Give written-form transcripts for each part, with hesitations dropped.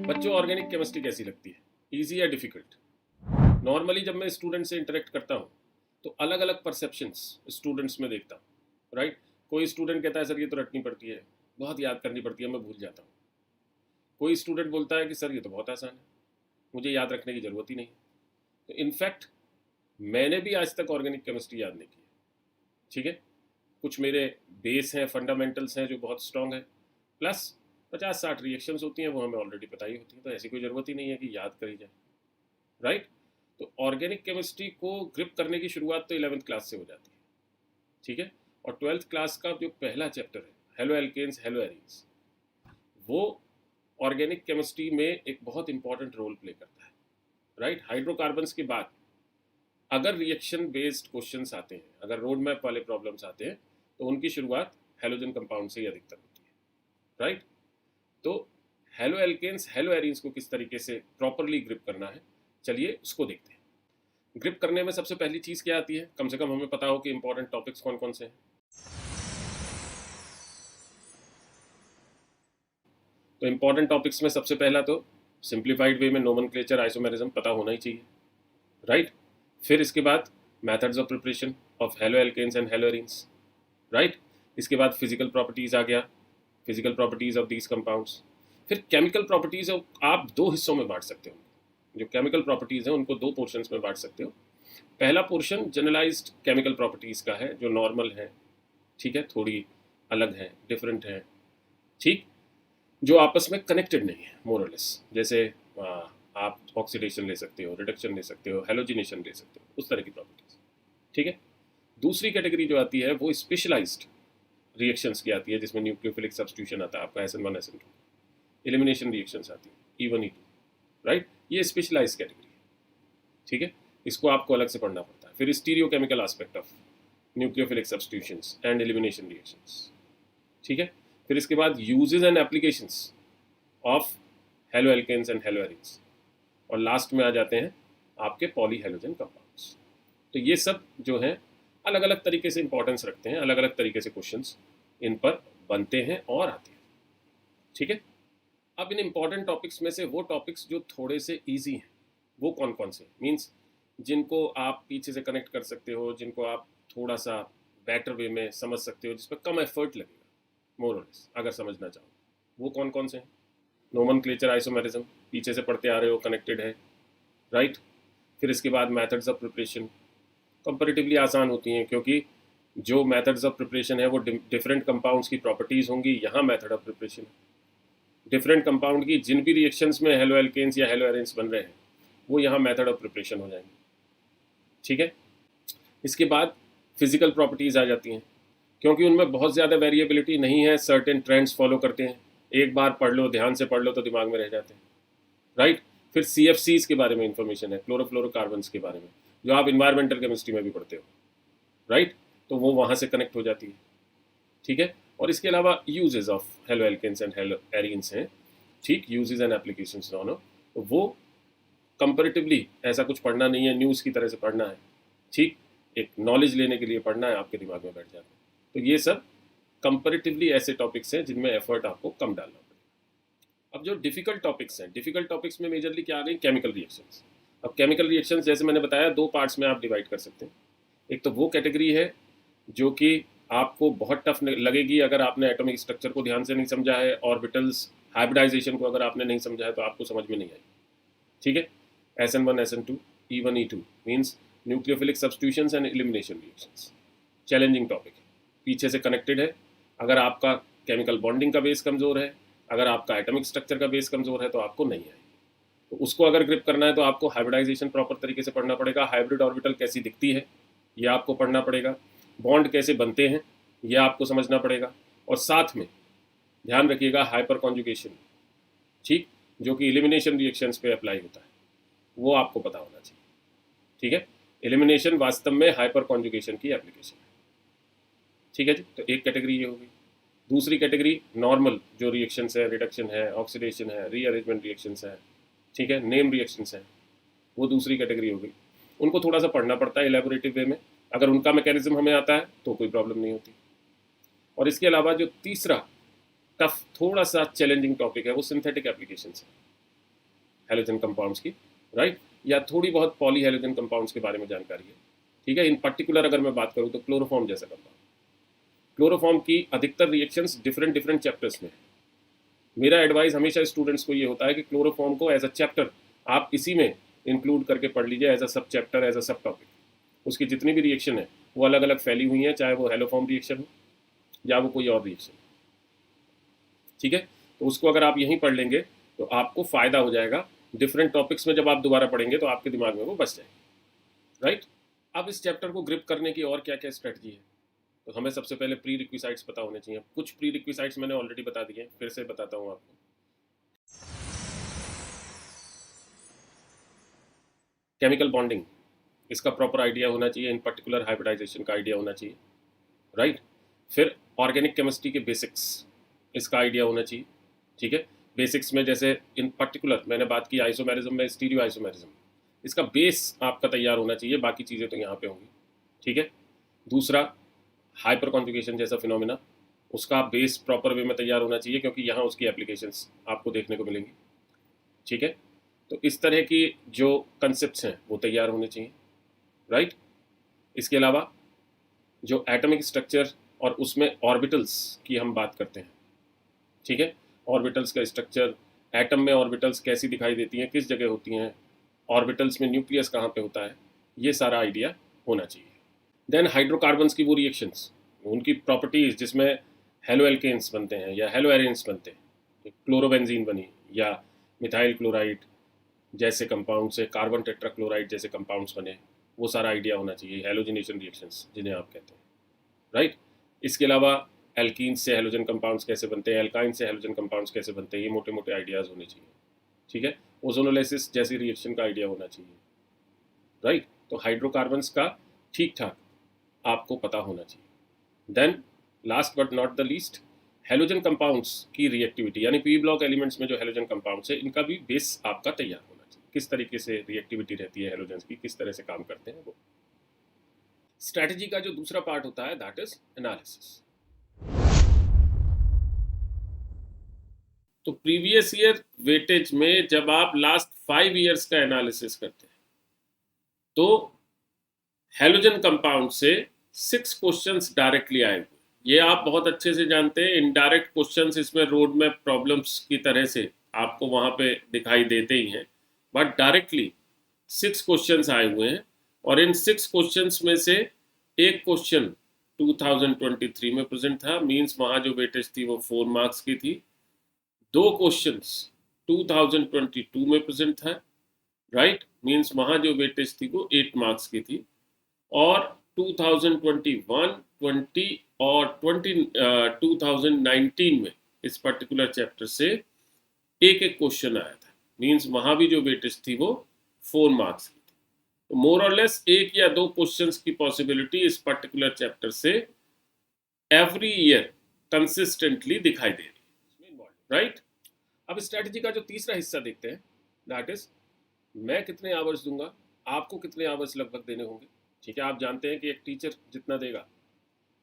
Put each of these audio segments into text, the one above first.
बच्चों, organic chemistry कैसी लगती है? इजी या डिफिकल्ट? नॉर्मली जब मैं स्टूडेंट से इंटरेक्ट करता हूँ तो अलग अलग परसेप्शंस स्टूडेंट्स में देखता हूँ, राइट? कोई स्टूडेंट कहता है सर ये तो रटनी पड़ती है, बहुत याद करनी पड़ती है, मैं भूल जाता हूँ। कोई स्टूडेंट बोलता है कि सर ये तो बहुत आसान है, मुझे याद रखने की ज़रूरत ही नहीं। तो इनफैक्ट मैंने भी आज तक ऑर्गेनिक केमिस्ट्री याद नहीं की है, ठीक है। कुछ मेरे बेस हैं, फंडामेंटल्स हैं जो बहुत स्ट्रॉन्ग है, प्लस 50-60 रिएक्शंस होती हैं वो हमें ऑलरेडी पता ही होती है, तो ऐसी कोई ज़रूरत ही नहीं है कि याद करी जाए, राइट? तो ऑर्गेनिक केमिस्ट्री को ग्रिप करने की शुरुआत तो 11th क्लास से हो जाती है, ठीक है। और 12th क्लास का जो पहला चैप्टर है, हेलो एल्केन्स हेलो एरीन्स, वो ऑर्गेनिक केमिस्ट्री में एक बहुत इंपॉर्टेंट रोल प्ले करता है, राइट? हाइड्रोकार्बन्स के बाद अगर रिएक्शन बेस्ड क्वेश्चंस आते हैं, अगर रोड मैप वाले प्रॉब्लम्स आते हैं, तो उनकी शुरुआत हेलोजन कंपाउंड से ही अधिकतर होती है, राइट? तो हेलो एल्केन्स हेलो एरीन्स को किस तरीके से प्रॉपरली ग्रिप करना है, चलिए उसको देखते हैं। ग्रिप करने में सबसे पहली चीज़ क्या आती है? कम से कम हमें पता हो कि इंपॉर्टेंट टॉपिक्स कौन कौन से हैं। तो इंपॉर्टेंट टॉपिक्स में सबसे पहला तो सिंप्लीफाइड वे में नोमेनक्लेचर आइसोमेरिज्म पता होना ही चाहिए, राइट? फिर इसके बाद methods of preparation of haloalkanes and haloarenes, right? इसके बाद फिजिकल प्रॉपर्टीज़ आ गया, physical properties of these compounds. फिर केमिकल प्रॉपर्टीज़ आप दो हिस्सों में बांट सकते हो। जो केमिकल प्रॉपर्टीज़ हैं उनको दो पोर्शंस में बांट सकते हो। पहला पोर्शन जनरलाइज्ड केमिकल प्रॉपर्टीज़ का है, जो नॉर्मल है, ठीक है, थोड़ी अलग है, डिफरेंट है, ठीक, जो आपस में कनेक्टेड नहीं है मोरलेस। जैसे आप ऑक्सीडेशन ले सकते हो, रिडक्शन ले सकते हो, हेलोजिनेशन ले सकते हो, उस तरह की प्रॉपर्टीज़, ठीक है। दूसरी कैटेगरी जो आती है वो स्पेशलाइज्ड रिएक्शंस की आती है, जिसमें न्यूक्लियोफिलिक सब्स्टिट्यूशन आता है आपका SN1 SN2, एलिमिनेशन रिएक्शंस आती है E1 E2, राइट? ये स्पेशलाइज्ड कैटेगरी है, ठीक है। इसको आपको अलग से पढ़ना पड़ता है। फिर stereochemical aspect of nucleophilic substitutions and elimination reactions, ठीक है। फिर इसके बाद uses and applications of haloalkanes and haloarenes, और लास्ट में आ जाते हैं आपके पॉलीहेलोजन कंपाउंड्स। तो ये सब जो हैं अलग अलग तरीके से इंपॉर्टेंस रखते हैं, अलग अलग तरीके से क्वेश्चंस इन पर बनते हैं और आते हैं, ठीक है। अब इन इंपॉर्टेंट टॉपिक्स में से वो टॉपिक्स जो थोड़े से ईजी हैं वो कौन कौन से, मीन्स जिनको आप पीछे से कनेक्ट कर सकते हो, जिनको आप थोड़ा सा बेटर वे में समझ सकते हो, जिस पर कम एफर्ट लगेगा मोर और लेस, अगर समझना चाहो, वो कौन कौन से हैं? नोमेनक्लेचर आइसोमेरिज्म पीछे से पढ़ते आ रहे हो, कनेक्टेड है, राइट? फिर इसके बाद मेथड्स ऑफ प्रिपरेशन कंपैरेटिवली आसान होती हैं, क्योंकि जो मेथड्स ऑफ प्रिपरेशन है वो डिफरेंट कंपाउंड्स की प्रॉपर्टीज़ होंगी। यहाँ method of preparation different compound की जिन भी रिएक्शंस में हेलो एल्केन्स या हेलो एरीन्स बन रहे हैं वो यहाँ मेथड ऑफ प्रिपरेशन हो जाएंगे, ठीक है। इसके बाद फिजिकल प्रॉपर्टीज़ आ जाती हैं, क्योंकि उनमें बहुत ज़्यादा वेरिएबिलिटी नहीं है, सर्टेन ट्रेंड्स फॉलो करते हैं, एक बार पढ़ लो, ध्यान से पढ़ लो तो दिमाग में रह जाते हैं, राइट? फिर CFCs के बारे में इंफॉर्मेशन है, क्लोरोफ्लोरोकार्बन्स के बारे में, जो आप इन्वायरमेंटल केमिस्ट्री में भी पढ़ते हो, राइट? तो वो वहाँ से कनेक्ट हो जाती है, ठीक है। और इसके अलावा uses of haloalkanes and haloarenes हैं, ठीक, यूजेस एंड एप्लीकेशंस दोनों, तो वो कंपैरेटिवली ऐसा कुछ पढ़ना नहीं है, न्यूज़ की तरह से पढ़ना है, ठीक, एक नॉलेज लेने के लिए पढ़ना है, आपके दिमाग में बैठ जाता है। तो ये सब कंपैरेटिवली ऐसे टॉपिक्स हैं जिनमें एफर्ट आपको कम डालना पड़ेगा। अब जो डिफ़िकल्ट टॉपिक्स हैं, डिफ़िकल्ट टॉपिक्स में मेजरली क्या आ गई? Chemical reactions. अब केमिकल रिएक्शंस जैसे मैंने बताया दो पार्ट्स में आप डिवाइड कर सकते हैं। एक तो वो कैटेगरी है जो कि आपको बहुत टफ लगेगी अगर आपने एटॉमिक स्ट्रक्चर को ध्यान से नहीं समझा है, ऑर्बिटल्स हाइब्रिडाइजेशन को अगर आपने नहीं समझा है तो आपको समझ में नहीं आई, ठीक है। SN1 SN2 E1 E2 means nucleophilic substitutions and elimination reactions, challenging topic है, पीछे से कनेक्टेड है। अगर आपका केमिकल बॉन्डिंग का बेस कमज़ोर है, अगर आपका एटॉमिक स्ट्रक्चर का बेस कमज़ोर है तो आपको नहीं आएगी। तो उसको अगर ग्रिप करना है तो आपको हाइब्रिडाइजेशन प्रॉपर तरीके से पढ़ना पड़ेगा, हाइब्रिड ऑर्बिटल कैसी दिखती है ये आपको पढ़ना पड़ेगा, बॉन्ड कैसे बनते हैं ये आपको समझना पड़ेगा, और साथ में ध्यान रखिएगा हाइपर कॉन्जुगेशन, ठीक, जो कि एलिमिनेशन रिएक्शंस पे अप्लाई होता है, वो आपको पता होना चाहिए, ठीक है। एलिमिनेशन वास्तव में हाइपर कॉन्जुगेशन की एप्लीकेशन है, ठीक है जी। तो एक कैटेगरी ये होगी। दूसरी कैटेगरी नॉर्मल जो रिएक्शंस है, रिडक्शन है, ऑक्सीडेशन है, रीअरेंजमेंट रिएक्शंस है, ठीक है, नेम रिएक्शंस हैं, वो दूसरी कैटेगरी होगी। उनको थोड़ा सा पढ़ना पड़ता है इलेबोरेटिव वे में, अगर उनका मैकेनिज्म हमें आता है तो कोई प्रॉब्लम नहीं होती। और इसके अलावा जो तीसरा टफ थोड़ा सा चैलेंजिंग टॉपिक है वो सिंथेटिक एप्लीकेशंस है, हैलोजन कंपाउंड्स की, राइट, या थोड़ी बहुत पॉली हैलोजन कंपाउंड्स के बारे में जानकारी है, ठीक है। इन पर्टिकुलर अगर मैं बात करूँ तो क्लोरोफॉर्म जैसा कंपाउंड, क्लोरोफॉर्म की अधिकतर रिएक्शंस डिफरेंट डिफरेंट चैप्टर्स में। मेरा एडवाइस हमेशा स्टूडेंट्स को ये होता है कि क्लोरोफॉर्म को एज अ चैप्टर आप इसी में इंक्लूड करके पढ़ लीजिए, एज अ सब चैप्टर, एज अ सब टॉपिक। उसकी जितनी भी रिएक्शन है वो अलग अलग फैली हुई हैं, चाहे वो हेलोफॉर्म रिएक्शन हो या वो कोई और रिएक्शन, ठीक है। तो उसको अगर आप यहीं पढ़ लेंगे तो आपको फ़ायदा हो जाएगा। डिफरेंट टॉपिक्स में जब आप दोबारा पढ़ेंगे तो आपके दिमाग में वो बस जाएगी, राइट। अब इस चैप्टर को ग्रिप करने की और क्या क्या स्ट्रेटजी है, तो हमें सबसे पहले प्री रिक्विसाइट्स पता होने चाहिए। कुछ प्री रिक्विसाइट्स मैंने ऑलरेडी बता दिए, फिर से बताता हूँ आपको। केमिकल बॉन्डिंग, इसका प्रॉपर आइडिया होना चाहिए, इन पर्टिकुलर हाइब्रिडाइजेशन का आइडिया होना चाहिए, राइट। फिर ऑर्गेनिक केमिस्ट्री के बेसिक्स, इसका आइडिया होना चाहिए, ठीक है। बेसिक्स में जैसे इन पर्टिकुलर मैंने बात की आइसोमेरिज्म में स्टीरियो आइसोमेरिज्म, इसका बेस आपका तैयार होना चाहिए, बाकी चीज़ें तो यहाँ पे होंगी, ठीक है। दूसरा हाइपर कॉन्जुगेशन जैसा फिनोमिना, उसका बेस प्रॉपर वे में तैयार होना चाहिए क्योंकि यहाँ उसकी एप्लीकेशंस आपको देखने को मिलेंगी, ठीक है। तो इस तरह की जो कंसेप्ट्स हैं वो तैयार होने चाहिए, राइट। इसके अलावा जो एटॉमिक स्ट्रक्चर और उसमें ऑर्बिटल्स की हम बात करते हैं, ठीक है, ऑर्बिटल्स का स्ट्रक्चर, एटम में ऑर्बिटल्स कैसी दिखाई देती हैं, किस जगह होती हैं, ऑर्बिटल्स में न्यूक्लियस कहाँ पे होता है, ये सारा आइडिया होना चाहिए। देन हाइड्रोकार्बन्स की वो रिएक्शंस, उनकी प्रॉपर्टीज, जिसमें हेलो एल्केन्स बनते हैं या हेलो एरेन्स बनते हैं, क्लोरोबेंजीन बनी या मिथाइल क्लोराइड जैसे कंपाउंड से कार्बन टेट्राक्लोराइड जैसे कंपाउंड्स बने, वो सारा आइडिया होना चाहिए। हेलोजिनेशन रिएक्शंस जिन्हें आप कहते हैं, राइट। इसके अलावा एल्कीन्स से हेलोजन कंपाउंड्स कैसे बनते हैं, एल्काइन से हेलोजन कंपाउंड्स कैसे बनते हैं, ये मोटे मोटे आइडियाज़ होने चाहिए, ठीक है। ओजोनोलाइसिस जैसी रिएक्शन का आइडिया होना चाहिए, राइट। तो हाइड्रोकार्बन्स का ठीक ठाक आपको पता होना चाहिए। Then last but not the least, halogen compounds की रिएक्टिविटी, यानी पी ब्लॉक एलिमेंट्स में जो हेलोजन कंपाउंड्स है इनका भी बेस आपका तैयार होना चाहिए, किस तरीके से रिएक्टिविटी रहती है हेलोजन्स की, किस तरह से काम करते हैं वो। स्ट्रैटेजी का जो दूसरा पार्ट होता है दैट इज एनालिसिस। तो प्रीवियस ईयर वेटेज में जब आप लास्ट 5 ईयर्स का एनालिसिस करते हैं तो हेलोजन कंपाउंड से 6 क्वेश्चंस डायरेक्टली आए हुए, ये आप बहुत अच्छे से जानते हैं। इनडायरेक्ट क्वेश्चंस इसमें रोड में प्रॉब्लम्स की तरह से आपको वहां पे दिखाई देते ही हैं, बट डायरेक्टली 6 क्वेश्चंस आए हुए हैं। और इन 6 क्वेश्चंस में से एक क्वेश्चन 2023 में प्रेजेंट था, मींस वहां जो वेटेज थी वो 4 मार्क्स की थी। 2 क्वेश्चंस 2022 में प्रेजेंट था, राइट, मींस वहां जो वेटेज थी वो 8 मार्क्स की थी। और 2021, 20 और 2019 में इस पर्टिकुलर चैप्टर से एक एक क्वेश्चन आया था, मींस वहां भी जो वेटेज थी वो 4 मार्क्स की थी। तो मोर और लेस एक या दो क्वेश्चंस की पॉसिबिलिटी इस पर्टिकुलर चैप्टर से एवरी ईयर कंसिस्टेंटली दिखाई दे रही है, राइट। अब स्ट्रैटेजी का जो तीसरा हिस्सा देखते हैं, दैट इज मैं कितने आवर्स दूंगा, आपको कितने आवर्स लगभग देने होंगे, ठीक है। आप जानते हैं कि एक टीचर जितना देगा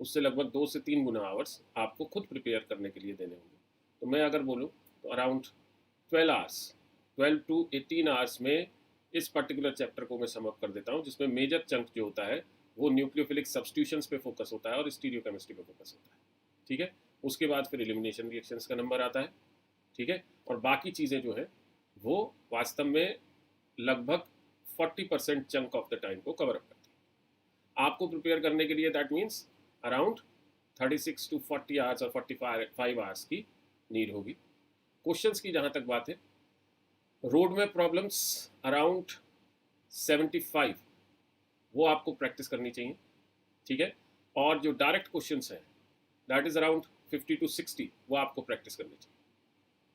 उससे लगभग 2 से 3 गुना आवर्स आपको खुद प्रिपेयर करने के लिए देने होंगे। तो मैं अगर बोलूँ तो अराउंड 12 आवर्स, 12 to 18 आवर्स में इस पर्टिकुलर चैप्टर को मैं समअप कर देता हूँ, जिसमें मेजर चंक जो होता है वो न्यूक्लियोफिलिक सब्स्टिट्यूशंस पे फोकस होता है और स्टीरियोकेमिस्ट्री पे फोकस होता है, ठीक है। उसके बाद फिर एलिमिनेशन रिएक्शंस का नंबर आता है, ठीक है। और बाकी चीज़ें जो है वो वास्तव में लगभग 40% चंक ऑफ द टाइम को कवर अप करती है। आपको प्रिपेयर करने के लिए that means around 36 to 40 hours और 45 आवर्स की नीड होगी। क्वेश्चंस की जहाँ तक बात है, रोड में प्रॉब्लम्स अराउंड 75 वो आपको प्रैक्टिस करनी चाहिए, ठीक है। और जो डायरेक्ट क्वेश्चंस हैं दैट इज अराउंड 50 to 60 वो आपको प्रैक्टिस करनी चाहिए,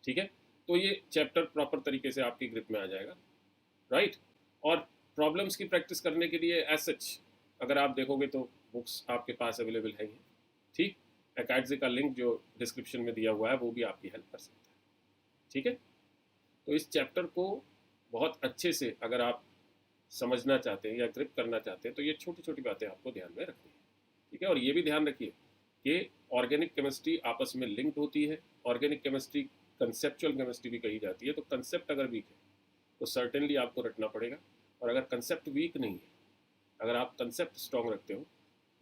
ठीक है। तो ये चैप्टर प्रॉपर तरीके से आपकी ग्रिप में आ जाएगा, राइट। और प्रॉब्लम्स की प्रैक्टिस करने के लिए एज सच अगर आप देखोगे तो बुक्स आपके पास अवेलेबल है, ठीक। एकेडजी का लिंक जो डिस्क्रिप्शन में दिया हुआ है वो भी आपकी हेल्प कर सकता है, ठीक है। तो इस चैप्टर को बहुत अच्छे से अगर आप समझना चाहते हैं या ग्रिप करना चाहते हैं तो ये छोटी छोटी बातें आपको ध्यान में रखनी है, ठीक है। और ये भी ध्यान रखिए कि ऑर्गेनिक केमिस्ट्री आपस में लिंक्ड होती है। ऑर्गेनिक केमिस्ट्री कंसेप्चुअल केमिस्ट्री भी कही जाती है, तो कंसेप्ट अगर वीक है तो सर्टेनली आपको रटना पड़ेगा। और अगर कंसेप्ट वीक नहीं है, अगर आप कंसेप्ट स्ट्रॉन्ग रखते हो,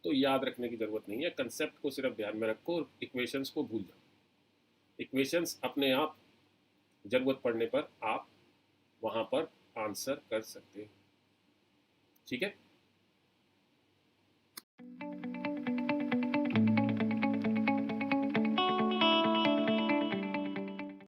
तो याद रखने की ज़रूरत नहीं है, कंसेप्ट को सिर्फ ध्यान में रखो और इक्वेशंस को भूल जाओ। इक्वेशंस अपने आप ज़रूरत पड़ने पर आप वहाँ पर आंसर कर सकते हो। ठीक है।